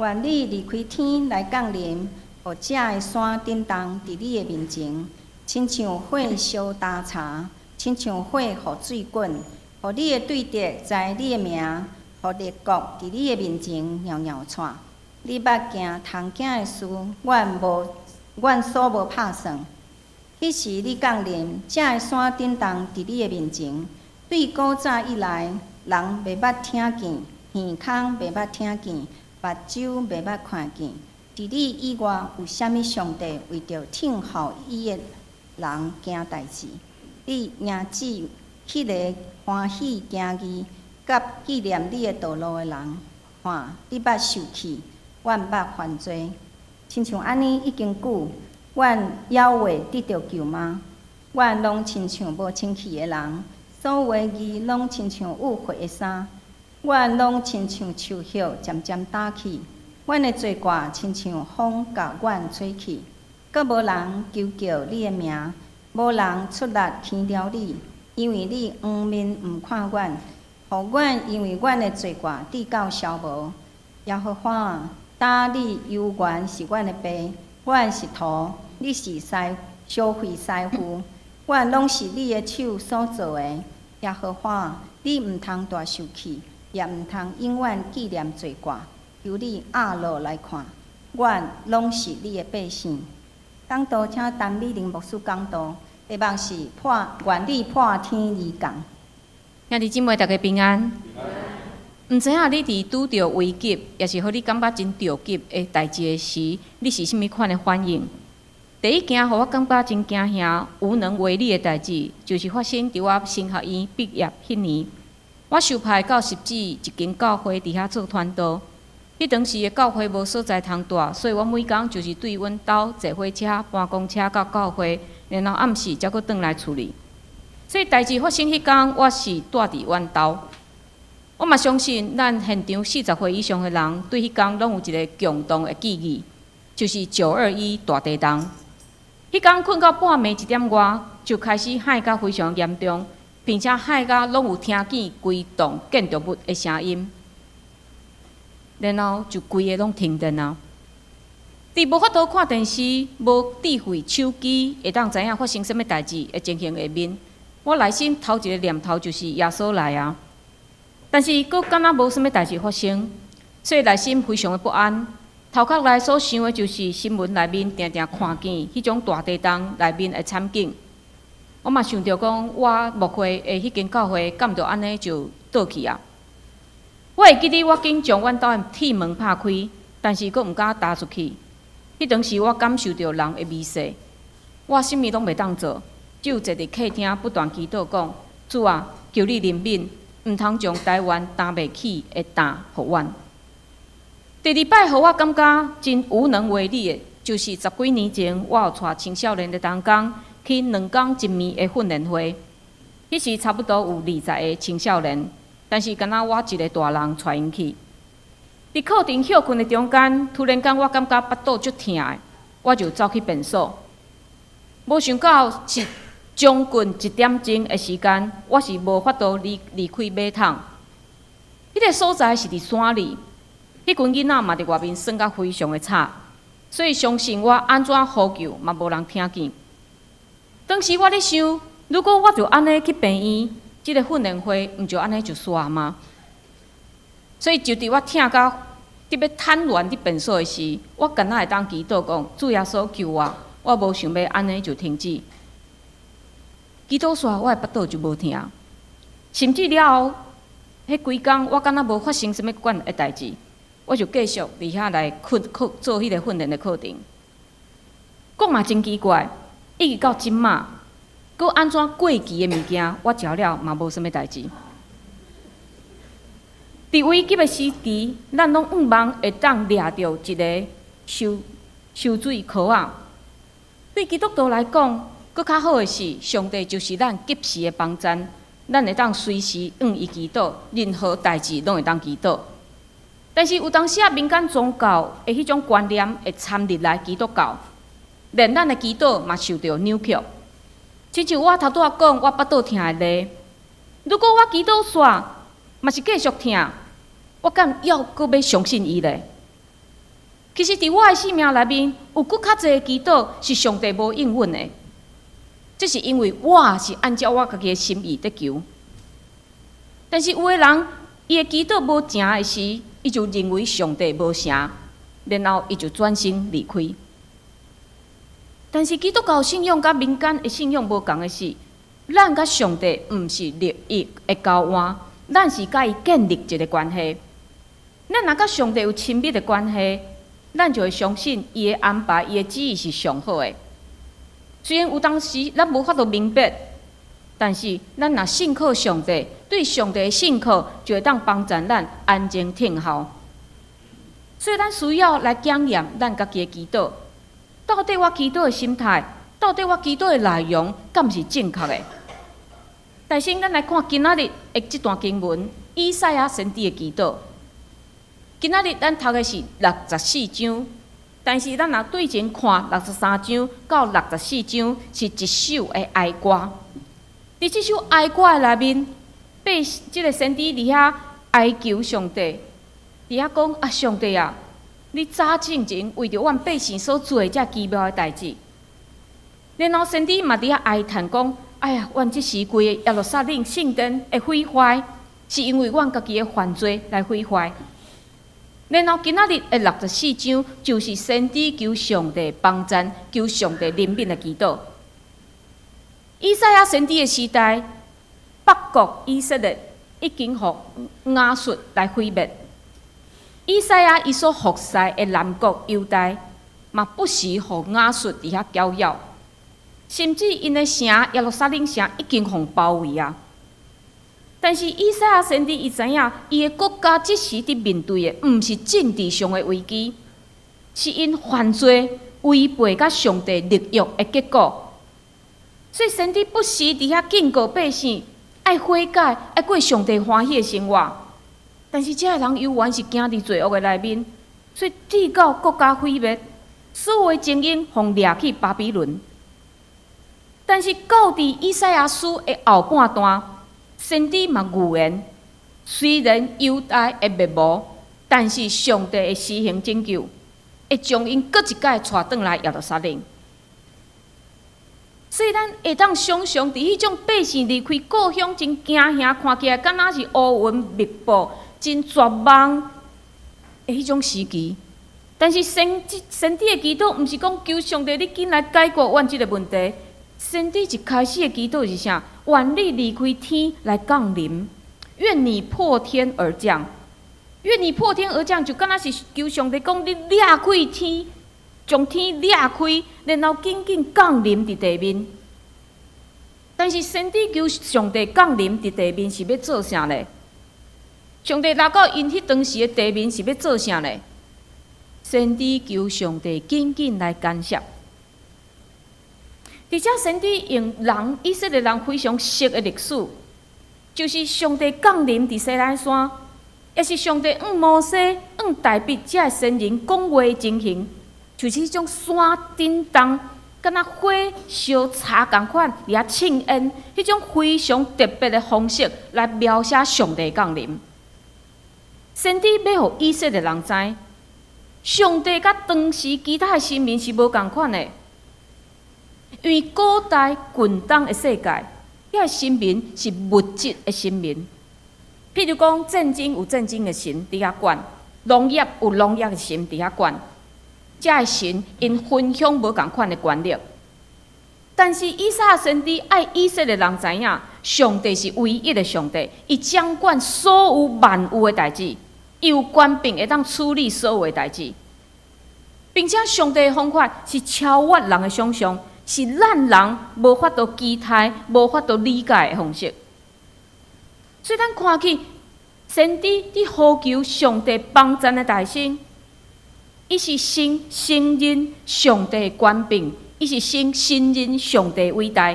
愿你离开天来降临，互遮个山震动伫你的面前，亲像火烧焦柴，亲像火互水滚，互你的对敌知你的名，互列国伫你的面前袅袅窜。你捌行通行的事，阮所无拍算。迄时你降临，遮个山震动伫你的面前，对古早以来，人袂捌听见，耳孔袂捌听见，目睭袂捌看见。伫你以外，有啥物上帝为着听候伊的人行代志？你仍指迄个欢喜行义，甲纪念你的道路的人，看你捌受气，阮捌犯罪，亲像安尼已经久。阮妖话得着救吗？阮拢亲像无清气的人，所有的义拢亲像污秽的衫。阮拢亲像树叶渐渐打起，阮的罪过亲像风甲阮吹去。阁无人求叫你的名，无人出力牵了你，因为你黄面毋看阮，互阮因为阮的罪过得到消无。耶和华啊，今你犹原是阮的爸。阮是土，你是烧废师傅，阮拢是你的手所做的。耶和华，你毋通大受气，也毋通永远纪念罪过。由你压落来看，阮拢是你的百姓。讲道，请陈美玲牧师讲道，题目是愿你破天而降。兄弟姊妹，大家平安。毋知影你伫拄着危急，也是互你感觉真着急的代志的时，你是甚物款的反应？第一件互我感觉真惊吓、无能为力的代志，就是发生伫我神学院毕业迄年，我受派到十指一间教会伫遐做传道。迄当时的教会无所在通住，所以我每工就是对阮兜坐火车、搬公车到教会，然后暗时才阁转来处理。所以代志发生迄天，我是住伫阮兜。我嘛相信，咱现场40岁以上的人，对迄天拢有一个共同的记忆，就是921大地震。迄天困到半暝1点外，就开始海甲非常严重，并且海甲拢有听见规栋建筑物的声音，然后就规个拢停电啊！伫无法度看电视、无智慧手机，会当知影发生什么代志的情形下面，我内心头一个念头就是耶稣来啊！但是，佫敢若无啥物代志发生，所以内心非常的不安。头壳内所想的就是新闻内面定定看见迄种大地震内面的惨景。我嘛想着讲，我牧会的迄间教会，敢毋着安尼就倒去啊？我会记得我紧将阮兜的铁门拍开，但是佫毋敢踏出去。迄当时我感受着人的微势，我啥物拢袂当做，只有坐伫客厅不断祈祷讲：主啊，求你怜悯。毋通将台湾担袂起的担互阮。第二摆，互我感觉真无能为力的，就是10几年前，我有带青少年的同工去2天1暝的训练会。迄时差不多有20个青少年，但是敢若我一个大人带因去。伫课程休困的中间，突然间我感觉腹肚足痛的，我就走去便所。无想到是将近1点钟的时间，我是无法度离开马桶。迄个所在是伫山里，迄群囡仔嘛伫外面耍甲非常的吵，所以相信我安怎呼救嘛无人听见。当时我咧想，如果我就安尼去病院，即个训练会毋就安尼就煞吗？所以就伫我痛到特别瘫软伫便所的时，我敢若会当祈祷讲：主耶稣救我！我无想要安尼就停止。祈祷煞，我的腹肚就无疼，甚至了后，迄几工我敢若无发生什么款的代志，我就继续伫遐来做迄个训练的课程。讲嘛真奇怪，一直到即马，佮安怎过期的物件，我食了嘛无什么代志。伫危急的时期，咱拢毋茫会当掠着一个收水箍仔。对基督徒来讲，佫较好的是，上帝就是咱及时的帮衬，咱会当随时往伊祈祷，任何代志拢会当祈祷。但是有当时啊，民间宗教的迄种观念会掺入来基督教，连咱的祈祷嘛受到扭曲。亲像我头拄仔讲，我腹肚痛的例，如果我祈祷煞嘛是继续痛，我敢要佫要相信伊咧？其实伫我的生命内面，有搁较侪祈祷是上帝无应允的，这是因为我是按照我家己的心意在求。但是有的人，伊的祈祷无成的时，伊就认为上帝无成，然后伊就转身离开。但是基督教信仰甲民间的信仰无同的是，咱甲上帝毋是利益的交换，咱是甲伊建立一个关系。咱若甲上帝有亲密的关系，咱就会相信伊的安排、伊的旨意是上好的。虽然有当时咱无法度明白，但是咱若信靠上帝，对上帝的信靠就会当帮助咱安静听候。所以咱需要来检验咱家己的祈祷，到底我祈祷的心态，到底我祈祷的内容，敢是正确的？但先咱来看今仔日的这段经文，以赛亚先知的祈祷。今仔日咱读的是64章，但是咱若对前看63章到64章是一首的哀歌。伫这首哀歌的内面，即个先知伫遐哀求上帝，伫遐讲啊，上帝啊，你早进前为着阮百姓所做遮奇妙的代志。然后先知嘛伫遐哀叹讲，哎呀，阮即时规个耶路撒冷圣殿会毁坏，是因为阮家己的犯罪来毁坏。然后今仔日的64章就是先知求上帝帮助、求上帝怜悯的祈祷。以赛亚先知的时代，北国以色列已经互亚述来毁灭。以赛亚伊所服侍的南国犹大，嘛不时互亚述伫遐搅扰，甚至因的城耶路撒冷城已经互包围啊。但是以赛亚先知伊知影，伊的国家即时伫面对的，毋是政治上的危机，是因犯罪违背甲上帝律约的结果。所以先知不时伫遐警告百姓，爱悔改，爱过上帝欢喜的生活。但是这个人犹原是行伫罪恶的内面，所以直到国家毁灭，所有的精英互掠去巴比伦。但是到伫以赛亚书的后半段，先知嘛预言，虽然犹大会灭亡，但是上帝会施行拯救，会将因搁一届带转来耶路撒冷。所以咱会当想象，伫迄种百姓离开故乡真惊吓，看起来敢若是乌云密布、真绝望的迄种时期。但是先知的祈祷，毋是讲求上帝你紧来解决阮即个问题。先知一开始的祈祷是啥？愿你离开天来降临，愿你破天而降。愿你破天而降，就敢若是求上帝讲你裂开天，将天裂开，然后紧紧降临伫地面。但是先知求上帝降临伫地面是要做啥呢？上帝来到因迄当时的地面是要做啥呢？先知求上帝紧紧来干涉。而且先知用人以色列人非常熟的历史，就是上帝降临伫西奈山，也是上帝摩西、大卫这先人讲话的情形，就是迄种山顶动，敢若火烧柴共款，伫遐庆宴，迄种非常特别的方式来描写上帝降临。先知要互以色列人知，上帝甲当时其他的神明是无共款的。因为古代近东的世界，遐神明是物质的神明，譬如讲战争有战争的神伫遐管，农业有农业的神伫遐管，遮个神因分享无共款的权力。但是以赛亚先知爱以色列人知影，上帝是唯一的上帝，伊掌管所有万有的代志，伊有权柄会当处理所有的代志，并且上帝的方法是超越人的想象。是咱人无法度期待、无法度理解的方式。所以咱看起先知伫呼求上帝帮助的大声，伊是承认上帝的权柄，伊是承认上帝的伟大。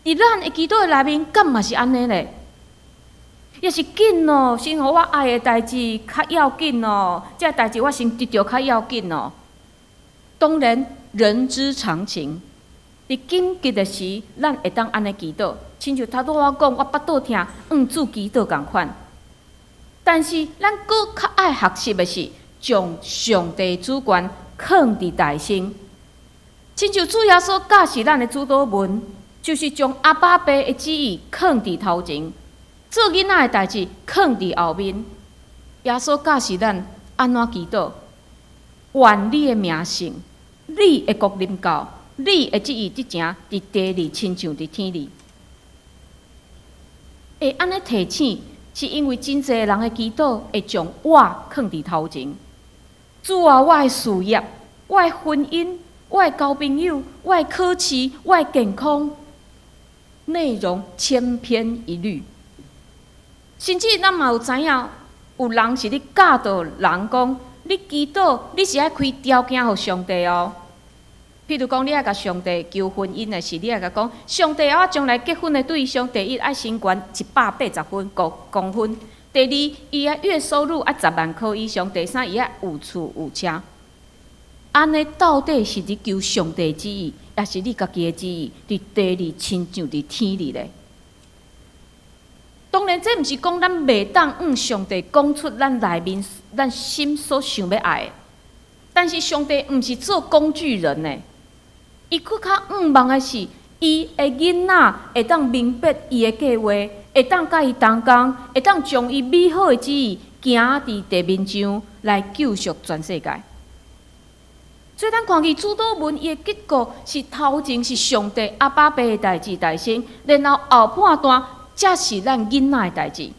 伫咱的祈祷的内面，敢嘛是安尼咧？也是紧哦，先互我爱的代志较要紧哦，这代志我先得着较要紧哦。当然。人之常情，伫紧急的时，咱会当安尼祈祷，亲像头拄我讲，我腹肚痛，主祈祷共款。但是咱搁较爱学习的是，将上帝主权放伫大身，亲像主耶稣教示咱的主导文，就是将阿爸爸的旨意放伫头前，做囡仔的代志放伫后面。耶稣教示咱安怎祈祷，愿你的名圣，你的国临到，你的旨意直正伫地里，亲像伫天里。会安尼提醒，是因为真侪人的祈祷会将我放伫头前。主啊，我的事业，我的婚姻，我的交朋友，我的考试，我的健康，内容千篇一律。甚至咱嘛有知影，有人是咧教导人讲，你祈祷，你是爱开条件互上帝哦。譬如讲，你爱甲上帝求婚姻的是，你爱甲讲，上帝我将来结婚的对象，第一爱身高180分公分，第二伊啊月收入爱10万块以上，第三伊爱有厝有车。安尼到底是你求上帝旨意，也是你家己的旨意？伫地里亲像伫天里咧。当然，这毋是讲咱袂当上帝讲出咱内面咱心所想要爱的，但是上帝毋是做工具人呢。伊搁较望的是，伊的囡仔会当明白伊的计划，会当甲伊同工，会当将伊美好的旨意行伫地面上来救赎全世界。所以，咱看见主祷文，伊的结果是头前是上帝阿爸爸的代志大先，然后后半段才是咱囡仔的代志。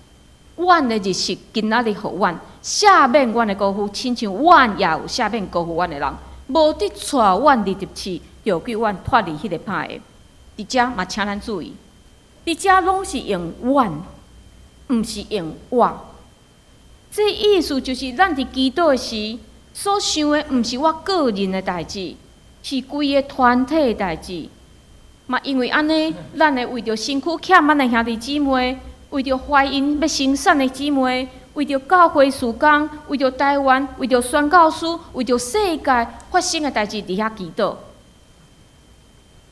阮的日式今仔日互阮赦免阮的辜负，亲像阮也有赦免辜负阮的人，无得带阮入入去。就叫阮脱离迄个歹的，伫遮嘛，请咱注意，伫遮拢是用阮，毋是用我。这意思就是，咱伫祈祷时所想的，毋是我个人的代志，是规个团体的代志。嘛，因为安尼，咱会为着身躯欠满的兄弟姊妹，为着怀孕要生产的姊妹，为着教会事工，为着台湾，为着宣教师，为着世界发生的代志，伫遐祈祷。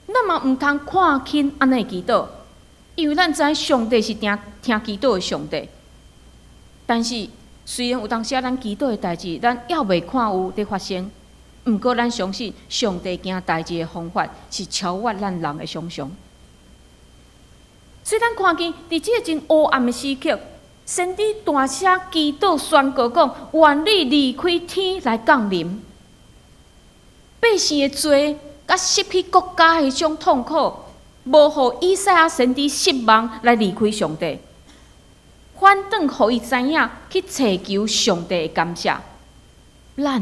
咱嘛毋通看轻安尼祈祷，因为咱知上帝是听祈祷的上帝。但是虽然有当时咱祈祷的代志，咱还未看有伫发生，毋过咱相信上帝行代志的方法是超越咱人的想象。所以咱看见伫即个真黑暗的时刻，先知大声祈祷宣告讲：愿你离开天来降临，百姓的罪。甲失去国家迄种痛苦，无互以赛亚先知失望来离开上帝，反倒互伊知影去祈求上帝的感谢。咱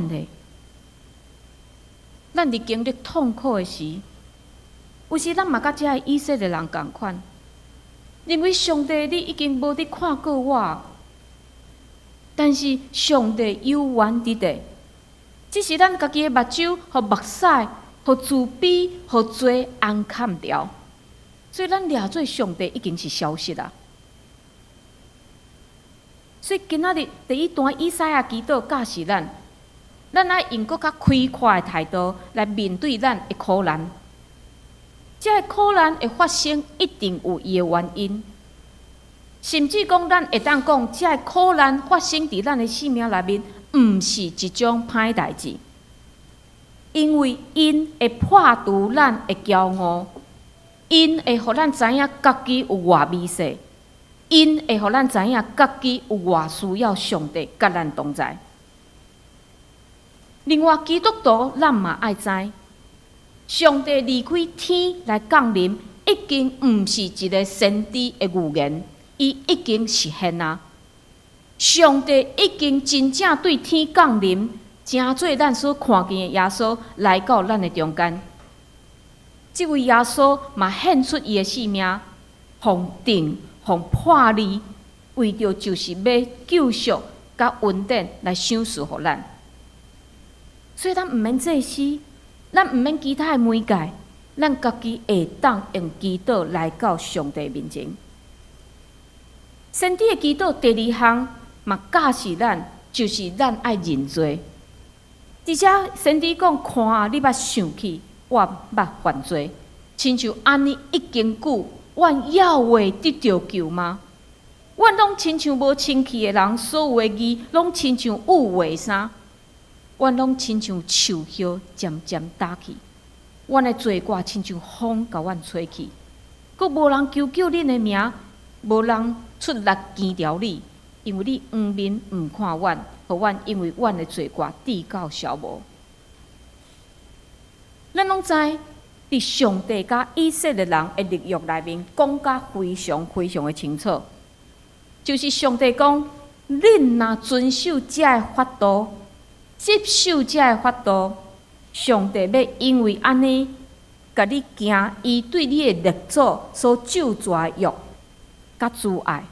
伫经历痛苦的时，有时咱嘛甲遮个以色列人共款，认为上帝你已经无伫看过我，但是上帝有缘伫地，只是咱家己的目睭互目屎。互自卑，互罪暗砍掉，所以咱掠做上帝已经是消失啦。所以今仔日第一段以赛亚祈祷教示咱爱用搁较开阔的态度来面对咱的苦难。这个苦难的发生一定有伊的原因，甚至讲咱会当讲，这个苦难发生伫咱的生命内面，毋是一种歹代志。因为因会破除咱的骄傲，因会互咱知影家己有偌微细，因会互咱知影家己有偌需要上帝甲咱同在。另外，基督徒咱嘛爱知，上帝离开天来降临，已经毋是一个先知的预言，伊已经实现啊！上帝已经真正对天降临。真做咱所看见的耶稣来到咱的中间，这位耶稣嘛献出伊的性命，奉定、奉破例，为着就是要救赎甲恩典来赏赐互咱。所以咱毋免祭司，咱毋免其他的媒介，咱家己会当用祈祷来到上帝面前。先知的祈祷第二项嘛教示咱，就是咱爱认罪。而且先知讲，看啊，你捌想起，我捌犯罪，亲像安尼已经久，阮还未得到救吗？阮拢亲像无清气的人，所有的义拢亲像有为衫。阮拢亲像树叶渐渐打去，阮的罪过亲像风甲阮吹去，佫无人求救恁的名，无人出力见着你，因为你黄面毋看阮，互阮因为阮的罪过至到消无。咱拢知，伫上帝甲以色列人的律约内面，讲甲非常非常的清楚，就是上帝讲，恁若遵守这的法度，接受这的法度，上帝要因为安尼，甲你行伊对你的列祖所救赎的约，甲慈爱。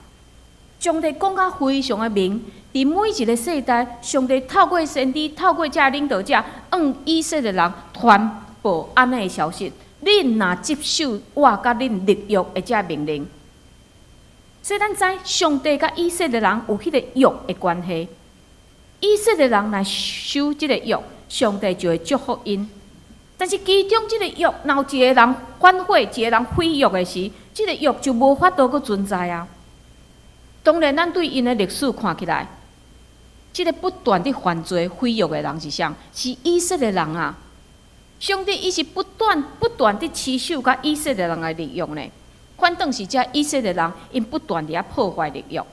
上帝讲甲非常的明，伫每一个世代，上帝透过先知，透过这领导者，向以色列人传播安尼的消息。恁若接受我甲恁立约的这命令，所以咱知上帝甲以色列人有迄个约的关系。以色列人来守即个约，上帝就会祝福因。但是其中即个约，若有一个人反悔，一个人毁约的时，即个约就无法度佫存在啊。当然，咱对因的历史看起来，即个不断地犯罪毁约的人是谁？是以色列人啊！上帝伊是不断地持守甲以色列人的利用呢，反倒是遮以色列人因不断地破坏利用。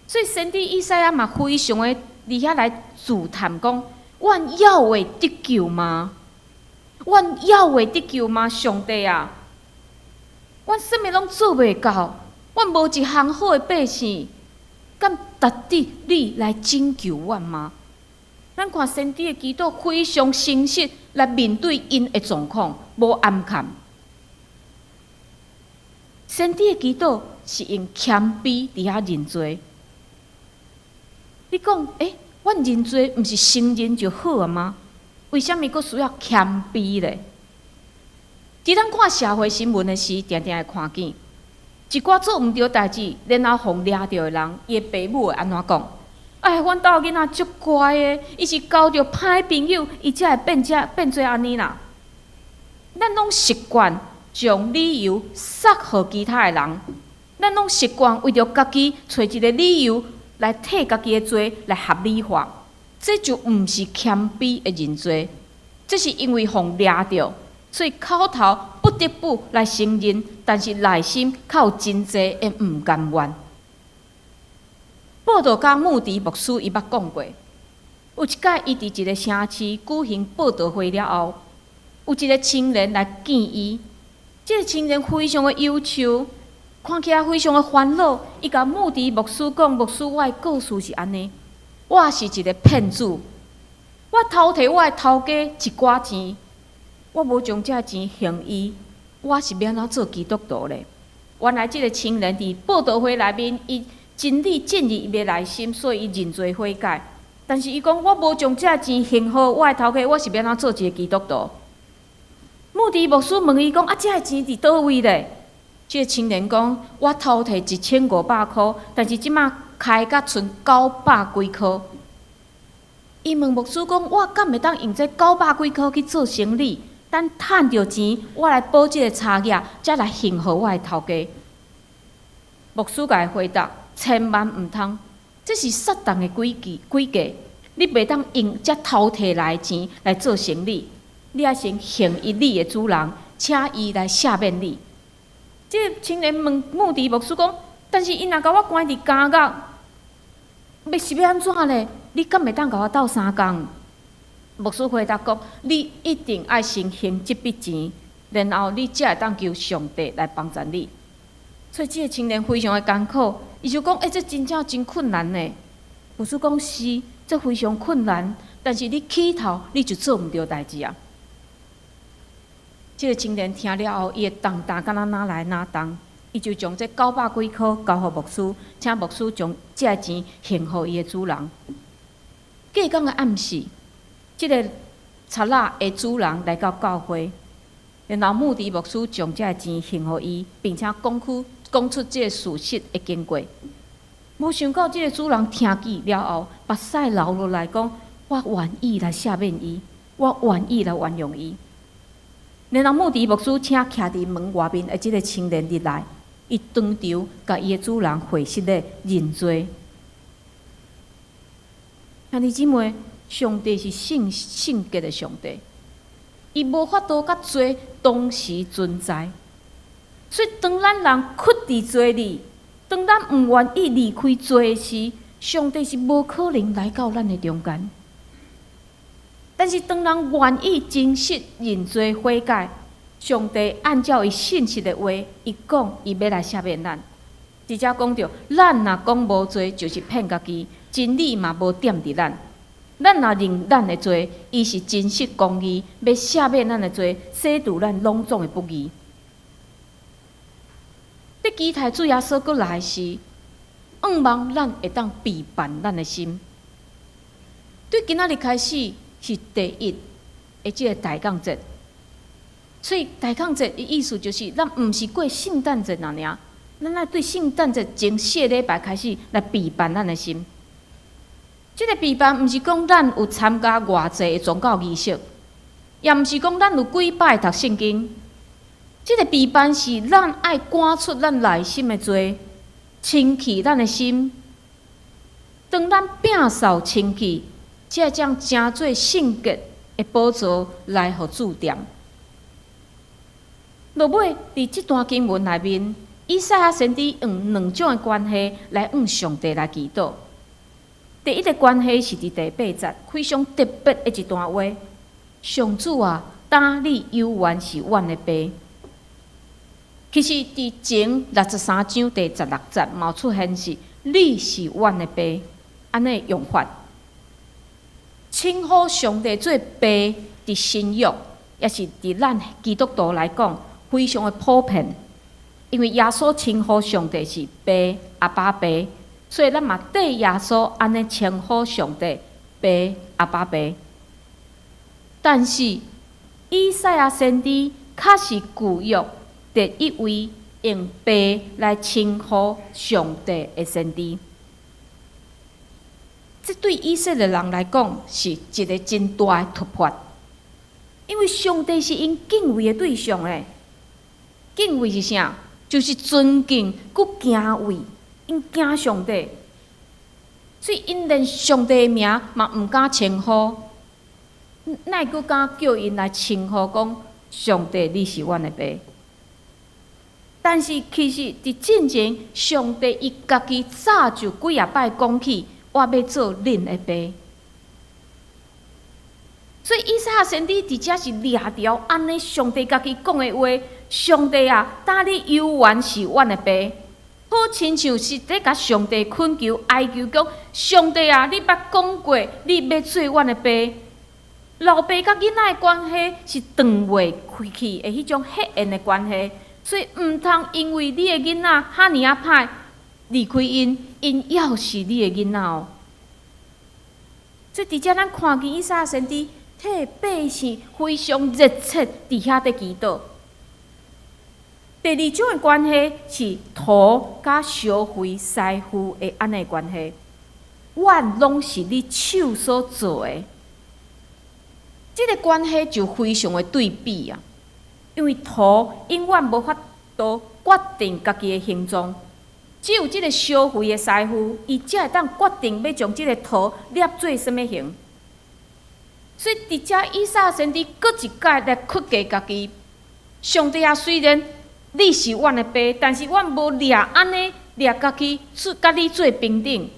所以先知以赛亚嘛非常的伫遐来自叹讲：阮要会得救吗？阮要会得救吗？上帝啊！阮啥物拢做袂到，阮无一项好的百姓，敢值得你来拯救阮吗？咱看先知的祈祷非常诚实来面对因的状况，无暗藏。先知的祈祷是用谦卑伫遐认罪。你讲，阮认罪毋是承认就好啊吗？为什么佫需要谦卑咧？伫咱看社会新闻的时，定定会看见一寡做毋对代志，然后互掠着的人，伊的父母会安怎讲？阮兜囡仔足乖的，伊是交着歹朋友，伊才会变做安尼啦。咱拢习惯将理由撒互其他的人，咱拢习惯为着家己找一个理由来替家己的罪来合理化，这就毋是谦卑的认罪，这是因为互掠着，所以口头不得不来承认，但是内心较有真济的毋甘愿。报道家穆迪牧师伊捌讲过，有一届伊伫一个城市举行报道会了后，有一个青年来见伊。这个青年非常的忧愁，看起来非常的烦恼。伊甲穆迪牧师讲：“牧师，我的故事是安尼，我是一个骗子，我偷摕我的头家一寡钱，我无将这钱还伊，我是要安怎做基督徒咧？”原来这个青年伫报道会内面，伊真理进入伊的内心，所以伊认罪悔改。但是伊讲：“我无将这钱还好我的头家，我是要安怎做一个基督徒？”穆迪牧师问伊讲：“这个钱伫倒位咧？”这个青年讲：“我偷摕1500块，但是即马开甲剩900几块。”伊问牧师讲：“我敢会当用这900几块去做生意？等趁着钱，我来补这个差额，才来还互我的头家。”牧师甲伊回答：“千万毋通，这是撒旦的诡计，你袂当用这偷摕来的钱来做生意，你要先还伊你的主人，请伊来赦免你。”这个青年问穆迪牧师讲：“但是伊若甲我关伫监狱，要是要安怎咧？你敢会当甲我斗3工？”牧师回答讲：“你一定爱先还这笔钱，然后你才会当求上帝来帮助你。”所以，这个青年非常的艰苦，伊就讲：“这真正真困难呢。”牧师讲：“是，这非常困难，但是你起头你就做毋对代志啊。”这个青年听了后，伊会重担敢若哪来哪重，伊就将这900几块交互牧师，请牧师将这个钱还互伊的主人。隔天的暗时，这个贼仔的主人来到教会，然后穆迪牧师将这个钱还互伊，并且讲出这个事实的经过。无想到这个主人听见了后，目屎流落来，讲：“我愿意来赦免伊，我愿意来原谅伊。”然后穆迪牧师请徛伫门外面的这个青年入来，伊当场甲伊的主人会实的认罪。兄弟姊妹，上帝是圣洁的上帝，伊无法度甲罪同时存在。所以，当咱人屈伫罪里，当咱毋愿意离开罪时，上帝是无可能来到咱的中间。但是，当人愿意真实认罪悔改，上帝按照伊信实的话，伊讲伊要来赦免咱。直接讲着，咱若讲无罪，就是骗家己，真理嘛无点伫咱。咱若认咱的罪，伊是真实公义，要赦免咱的罪，洗除咱拢总的不义。在期待主耶稣过来时，盼望咱会当陪伴咱的心。对今仔日开始是第一的这个大降节，所以大降节的意思就是，咱毋是过圣诞节那尔，咱来对圣诞节前4礼拜开始来陪伴咱的心。这个陪伴毋是讲咱有参加偌济的宗教仪式，也毋是讲咱有几摆读圣经。这个陪伴是咱爱赶出咱内心的罪，清气咱的心。当咱摒扫清气，才将真做圣洁的宝座来互主点。落尾伫这段经文内面，以赛亚先知用2种的关系来向上帝来祈祷。第一个关系是伫第8节，非常特别的一段话：上主啊，担你忧患是阮的病。其实，伫前63章第16节嘛出现是“你是阮的爸”安尼用法，称呼上帝做爸，伫新约也是伫咱基督徒来讲非常的普遍。因为耶稣称呼上帝是爸、阿爸爸，所以咱嘛对耶稣安尼称呼上帝爸、阿爸爸。但是以赛亚先知确实旧约第一位用爸来称呼上帝的先知，这对以色列人来讲是一个真大的突破，因为上帝是因敬畏的对象诶。敬畏是啥？就是尊敬、佮敬畏，因敬上帝，所以因连上帝的名嘛毋敢称呼，哪会佮敢叫因来称呼讲上帝你是阮的爸？但是其实伫进前，上帝伊家己早就几啊摆讲起，我要做恁的爸。所以以赛亚先知伫遮是掠条安尼上帝家己讲的话：上帝啊，担你忧患是阮的爸。好亲像是在甲上帝恳求哀求讲：上帝啊，你捌讲过，你要做阮的爸。老爸甲囡仔的关系是断袂开去的迄种血缘的关系。所以毋通因为你的囡仔遐尔啊歹，离开因，因要是你的囡仔哦。所以伫遮咱看见以赛亚先知替百姓非常热切伫遐伫祈祷。第二种的关系是土甲烧灰师傅的安尼关系，阮拢是你手所做的。这个关系就非常的对比啊。因为土永远无法度决定家己的形状，只有这个烧灰的师傅，伊才会当决定要将这个土捏做什么形。所以伫遮以赛亚先知搁一摆来屈价家己，上帝啊，虽然你是阮的爸，但是阮无掠安尼掠家己，甲你做平等。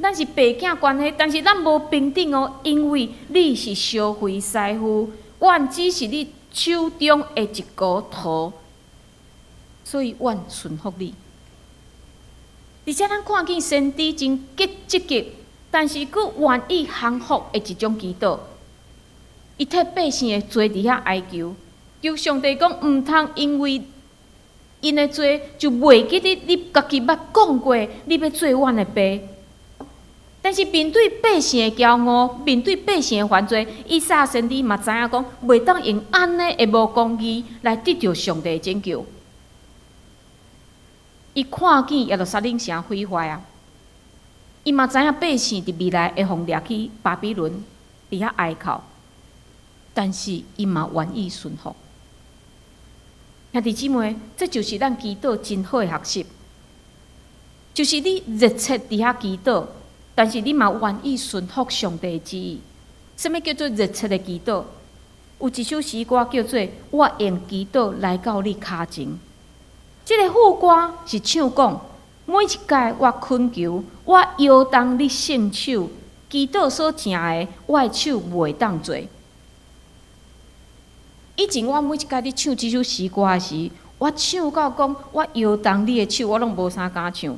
咱是爸囝关系，但是咱无平等哦，因为你是烧灰师傅，阮只是你手中的一股土，所以阮顺服你。而且咱看见先知真积极，但是佫愿意降服的一种祈祷。伊替百姓的罪伫遐哀求，求上帝讲毋通因为因的罪就袂记得你家己捌讲过，你要做阮的爸。但是面对百姓的骄傲，面对百姓的犯罪，以赛亚先知嘛知影讲，袂当用安尼的无公义来得到上帝的拯救。伊看见耶路撒冷城毁坏啊，伊嘛知影百姓伫未来会互掠去巴比伦，伫遐哀哭，但是伊嘛愿意顺服。兄弟姊妹，这就是咱祈祷真好的学习，就是你热切伫遐祈祷。但是你嘛愿意顺服上帝的旨意，什么叫做热切的祈祷？有一首诗歌叫做《我用祈祷来到你脚前》。这个副歌是唱讲，每一届我恳求，我摇动你圣手，祈祷所成的，我的手袂当做。以前我每一届伫唱这首诗歌的时，我唱到讲我摇动你的手，我拢无啥敢唱。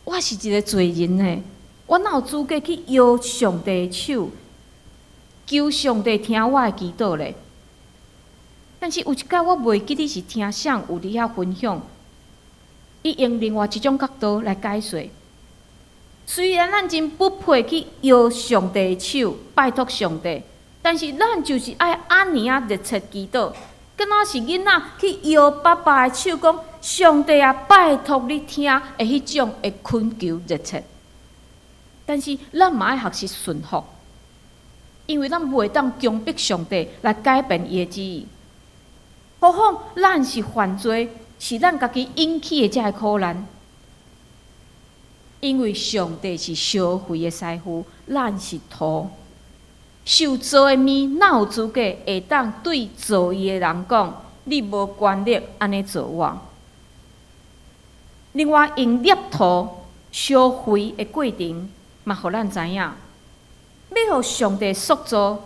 我是一个罪人呢，我哪有资格去摇上帝的手，求上帝听我的祈祷咧？但是有一届我袂记得是听谁有伫遐分享，伊用另外一种角度来解说。虽然咱真不配去摇上帝的手，拜托上帝，但是咱就是爱安尼啊热切祈祷，敢若是囡仔去摇爸爸的手，讲上帝啊，拜托你听的迄种的恳求热切。但是咱嘛爱学习顺服，因为咱袂当强迫上帝来改变伊的旨意。何况咱是犯罪，是咱家己引起的遮个苦难。因为上帝是烧毁的师傅，咱是土。受造的面哪有资格会当对造伊的人讲，你无权利安尼做我？另外，用捏土烧毁的过程，嘛，互咱知影，要互上帝塑造，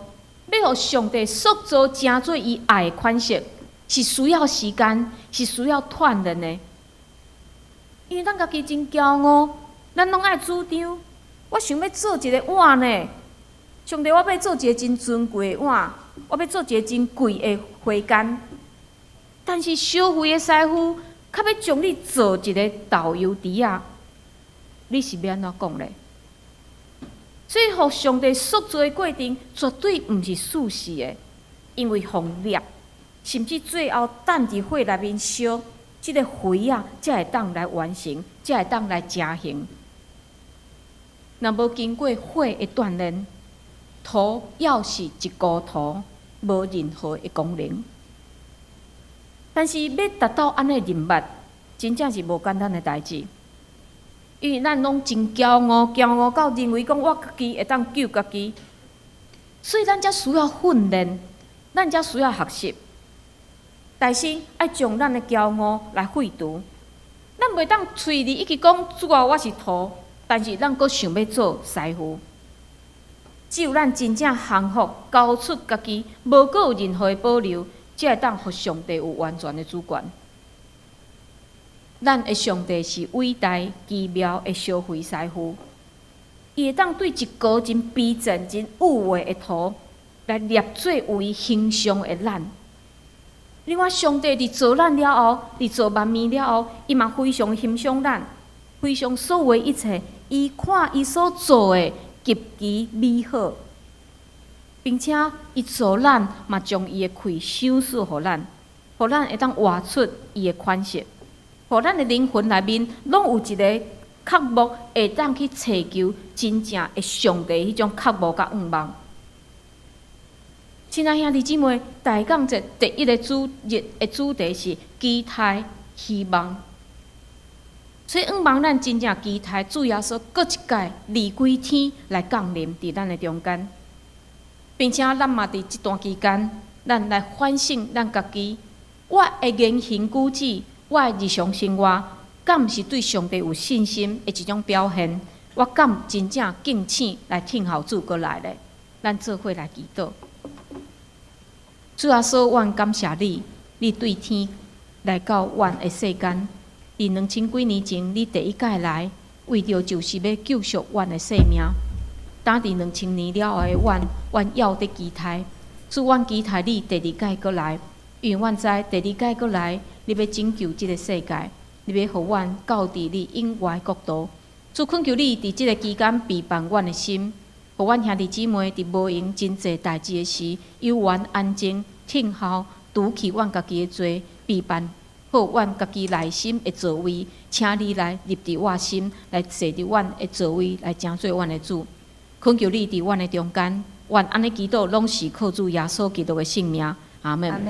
要互上帝塑造成做伊爱的款式。是需要时间，是需要锻炼的。因为咱家己真骄傲，咱拢爱主张。我想要做一个碗呢，上帝，我要做一个真尊贵的碗，我要做一个真贵的花间。但是烧毁的师傅，较要将你做一个豆油池啊，你是要安怎讲咧？所以，互上帝塑造的过程绝对毋是属实的，因为红烈。甚至最后等伫火内面烧，即个火啊，才会当来完成，才会当来成形。若无经过火的锻炼，土要是一糊土，无任何的功能。但是要达到安尼认捌，真正是无简单的代志。因为咱拢真骄傲，骄傲到认为讲我家己会当救家己，所以咱才需要训练，咱才需要学习。但是爱将咱的骄傲来废除，咱袂当嘴里一直讲主啊我是土，但是咱阁想要做师傅。只有咱真正降服、交出家己，无阁有任何的保留，才会当互上帝有完全的主权。咱的上帝是伟大奇妙的烧毁师傅，伊会当对一个真逼真、真有为的土来捏做有伊形象的咱。另外，上帝伫造咱了后，伫造万物了后，伊嘛非常欣赏咱，非常所有一切，伊看伊所做的极其美好，并且伊造咱嘛将伊的气赏赐互咱，互咱会当活出伊的款式，互咱的灵魂内面拢有一个渴慕，会当去找求真正的上帝迄种渴慕甲愿望。亲爱兄弟姊妹，大讲节第一个主日的主题是期待希望，所以愿望咱真正期待主耶稣搁一届离几天来降临伫咱的中间，并且咱嘛伫这段期间，咱来反省咱家己，我的言行举止，我的日常生活，敢毋是对上帝有信心的一种表现？我敢真正敬请来听候主过来咧？咱做伙来祈祷。主耶稣，阮感谢你，你对天来到阮的世间。伫2000几年前，你第一届来，为着就是要救赎阮的性命。当伫2000年了后的阮要得期待，主，阮期待你第二届过来，因为阮知第二届过来，你要拯救这个世界，你要互阮到伫你永远的国度。主，恳求你伫这个期间陪伴阮的心。互阮兄弟姊妹伫无用真济代志的时，有缘安静听候，拄起阮家己的罪，陪伴好阮家己内心的座位，请你来入伫我心，来坐伫阮的座位，来成做阮的主。恳求你伫阮的中间，阮安尼祈祷，拢是靠主耶稣基督的性命。阿门。